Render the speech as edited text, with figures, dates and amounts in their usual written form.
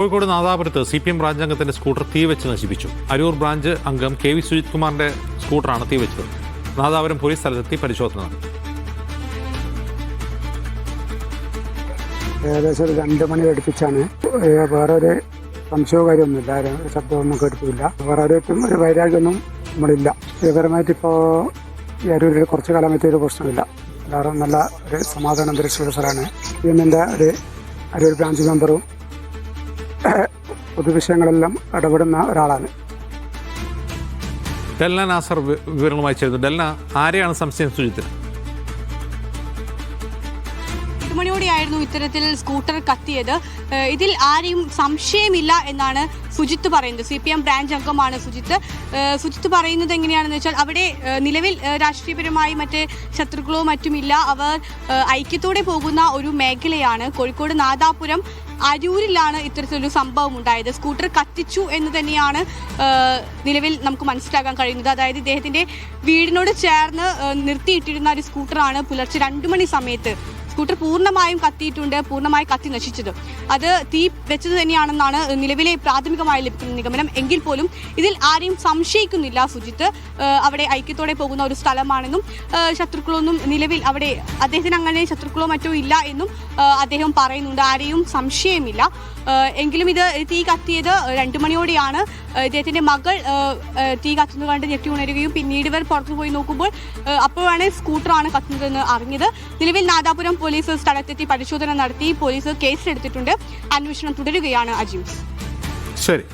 Kozhikode നാദാപുരത്ത് CPM branch അംഗത്തിന്റെ scooter തീവെച്ച് നശിപ്പിച്ചു. Aroor branch അംഗം KV Sujith കുമാറിന്റെ സ്കൂട്ടറാണ് തീവെച്ചത്. നാദാപുരം പോലീസ് സ്ഥലത്തെത്തി പരിശോധന നടത്തി. ഏകദേശം ഒരു 2 മണി അടുപ്പിച്ചാണ്. വേറെ ഒരു സംശയവും കാര്യമൊന്നുമില്ല, ശബ്ദമൊന്നും കേട്ടിട്ടില്ല. വേറെ ഒരു വൈരാഗ്യമൊന്നും നമ്മളില്ല. വ്യക്തിപരമായിട്ട് ഇപ്പോൾ ഈ അരൂരിൽ കുറച്ച് കാലമായിട്ട് ഒരു പ്രശ്നമില്ല. എല്ലാവരും നല്ല ഒരു സമാധാന അന്തരീക്ഷമുള്ള സ്ഥലമാണ്. CPMന്റെ ഒരു അരൂർ ബ്രാഞ്ച് മെമ്പറും പൊതുവിഷയങ്ങളെല്ലാം ഇടപെടുന്ന ഒരാളാണ്. ഡെൽന നാസർ വിവരങ്ങളുമായി ചേരുന്നു. ഡെൽന, ആരെയാണ് സംശയം സുജിത്തിന്? മണിയോടെയായിരുന്നു ഇത്തരത്തിൽ സ്കൂട്ടർ കത്തിയത്. ഇതിൽ ആരെയും സംശയമില്ല എന്നാണ് സുജിത്ത് പറയുന്നത്. CPM ബ്രാഞ്ച് അംഗമാണ് സുജിത്ത് പറയുന്നത് എങ്ങനെയാണെന്ന് വെച്ചാൽ, അവിടെ നിലവിൽ രാഷ്ട്രീയപരമായി മറ്റ് ശത്രുക്കളോ മറ്റുമില്ല. അവർ ഐക്യത്തോടെ പോകുന്ന ഒരു മേഖലയാണ്. കോഴിക്കോട് നാദാപുരം അരൂരിലാണ് ഇത്തരത്തിലൊരു സംഭവം ഉണ്ടായത്. സ്കൂട്ടർ കത്തിച്ചു എന്ന് തന്നെയാണ് നിലവിൽ നമുക്ക് മനസ്സിലാക്കാൻ കഴിയുന്നത്. അതായത് ഇദ്ദേഹത്തിന്റെ വീടിനോട് ചേർന്ന് നിർത്തിയിട്ടിരുന്ന ഒരു സ്കൂട്ടറാണ് പുലർച്ചെ 2 മണി സമയത്ത് സ്കൂട്ടർ പൂർണ്ണമായും കത്തിയിട്ടുണ്ട്, പൂർണ്ണമായി കത്തി നശിച്ചത്. അത് തീ വെച്ചത് തന്നെയാണെന്നാണ് നിലവിലെ പ്രാഥമികമായി ലഭിക്കുന്ന നിഗമനം. എങ്കിൽ പോലും ഇതിൽ ആരെയും സംശയിക്കുന്നില്ല സുജിത്ത്. അവിടെ ഐക്യത്തോടെ പോകുന്ന ഒരു സ്ഥലമാണെന്നും ശത്രുക്കളൊന്നും നിലവിൽ അവിടെ അദ്ദേഹത്തിന് അങ്ങനെ ശത്രുക്കളോ മറ്റോ ഇല്ല എന്നും അദ്ദേഹം പറയുന്നുണ്ട്. ആരെയും സംശയമില്ല. എങ്കിലും ഇത് തീ കത്തിയത് 2 മണിയോടെയാണ്. ഇദ്ദേഹത്തിന്റെ മകൾ തീ കത്തുന്നത് കണ്ട് ഞെട്ടി ഉണരുകയും പിന്നീട് ഇവർ പുറത്തു പോയി നോക്കുമ്പോൾ അപ്പോഴാണ് സ്കൂട്ടറാണ് കത്തുന്നതെന്ന് അറിഞ്ഞത്. നിലവിൽ നാദാപുരം പോലീസ് സ്ഥലത്തെത്തി പരിശോധന നടത്തി. പോലീസ് കേസെടുത്തിട്ടുണ്ട്. അന്വേഷണം തുടരുകയാണ്. അജീവ്, ശരി.